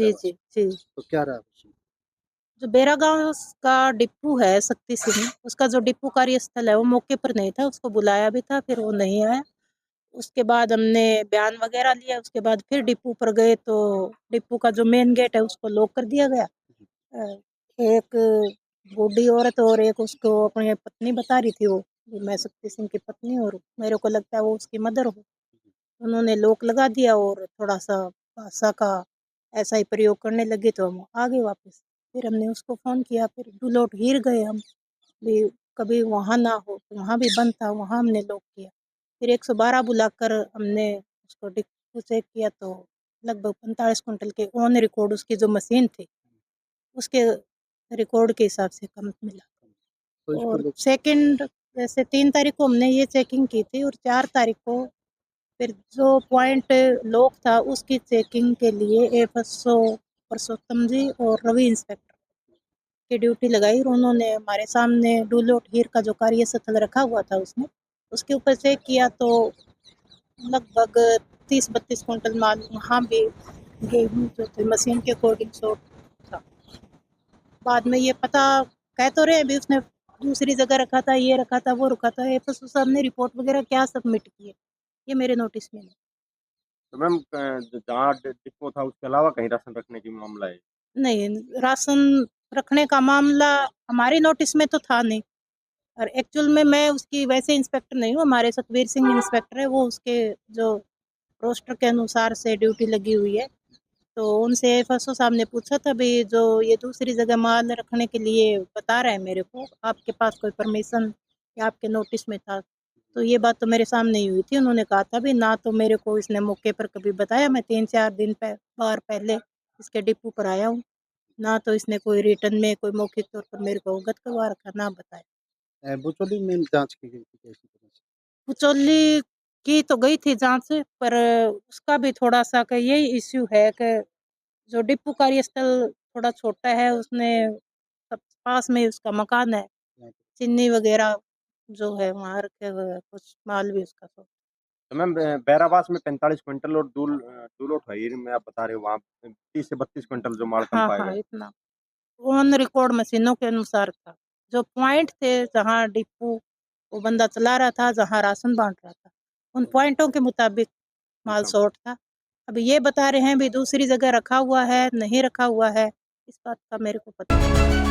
जी, जी, जी। तो क्या रहा उसमें? जो बेरागाँव का डिपो है शक्ति सिंह, उसका जो डिपो कार्यस्थल है वो मौके पर नहीं था, उसको बुलाया भी था, फिर वो नहीं आया। उसके बाद हमने बयान वग़ैरह लिया, उसके बाद फिर डिपो पर गए तो डिपो का जो मेन गेट है उसको लॉक कर दिया गया। एक बूढ़ी औरत और एक उसको अपनी पत्नी बता रही थी वो, मैं शक्ति सिंह की पत्नी और मेरे को लगता है वो उसकी मदर हो। उन्होंने लॉक लगा दिया और थोड़ा-सा भाषा का ऐसा ही प्रयोग करने लगे तो हम आ गए वापस। फिर हमने उसको फ़ोन किया, फिर दुलौट हीर गए हम, भी कभी वहाँ ना हो, तो वहाँ भी बंद था, वहाँ हमने लॉक किया। फिर 112 बुलाकर हमने उसको डिपो चेक किया तो लगभग 45 क्विंटल के ऑन रिकॉर्ड उसकी जो मशीन थी, उसके रिकॉर्ड के हिसाब से कम मिला। तो इसको और लोग सेकंड जैसे 3 तारीख को हमने ये चेकिंग की थी और 4 तारीख को फिर जो पॉइंट लॉक था उसकी चेकिंग के लिए एफएसओ पुरुषोत्तम जी और रवि इंस्पेक्टर की ड्यूटी लगाई और उन्होंने हमारे सामने डूलोट हीर का जो कार्यस्थल रखा हुआ था उसमें, उसके ऊपर चेक किया तो लगभग 30-32 क्विंटल माल वहाँ भी गेहूँ जो थे मशीन के अकॉर्डिंग शॉर्ट था। बाद में ये पता कह तो रहे हैं अभी उसने दूसरी जगह रखा था, ये रखा था, वो रखा था, एफएसओ साहब ने रिपोर्ट वगैरह क्या सबमिट की है, ये मेरे नोटिस में नहीं। तो मैम जहाँ डिपो था उसके अलावा कहीं राशन रखने की मामला है? नहीं, राशन रखने का मामला हमारी नोटिस में तो था नहीं और एक्चुअल में मैं उसकी वैसे इंस्पेक्टर नहीं हूँ, हमारे सतवीर सिंह इंस्पेक्टर है, वो उसके जो रोस्टर के अनुसार से ड्यूटी लगी हुई है। तो उनसे एफएसओ साहब ने पूछा था भई जो ये दूसरी जगह माल रखने के लिए बता रहा है मेरे को, आपके पास कोई परमिशन या आपके नोटिस में था? तो ये बात तो मेरे सामने ही हुई थी। उन्होंने कहा था भई ना तो मेरे को इसने मौके पर कभी बताया, मैं 3-4 दिन बार पहले इसके डिपो पर आया हूँ। ना तो इसने कोई रिटर्न में कोई मौखिक तौर पर मेरे को अवगत करवा रखा, ना बताया। बुचौली में जाँच की गई थी कैसी तरह से? बिचौली की तो गई थी जाँच पर उसका भी थोड़ा-सा का यही इश्यू है कि जो डिपो कार्यस्थल थोड़ा छोटा है, उसने सब पास में ही उसका मकान है। चीनी वग़ैरह जो है वहाँ रखे हुए हैं, कुछ माल भी उसका तो तो मैम बैराबास में 45 क्विंटल और डूलोट हईर में आप बता रहे हो वहाँ 30 से 32 क्विंटल जो माल कम हाँ, पाया हाँ, गया। इतना। ऑन रिकॉर्ड मशीनों के अनुसार था। जो पॉइंट थे जहाँ डिपो वो बंदा चला रहा था, जहाँ राशन बाँट रहा था, उन पॉइंटों के मुताबिक माल अच्छा। शॉर्ट था। अभी ये बता रहे हैं भई दूसरी जगह रखा हुआ है, नहीं रखा हुआ है, इस बात का मेरे को पता नहीं।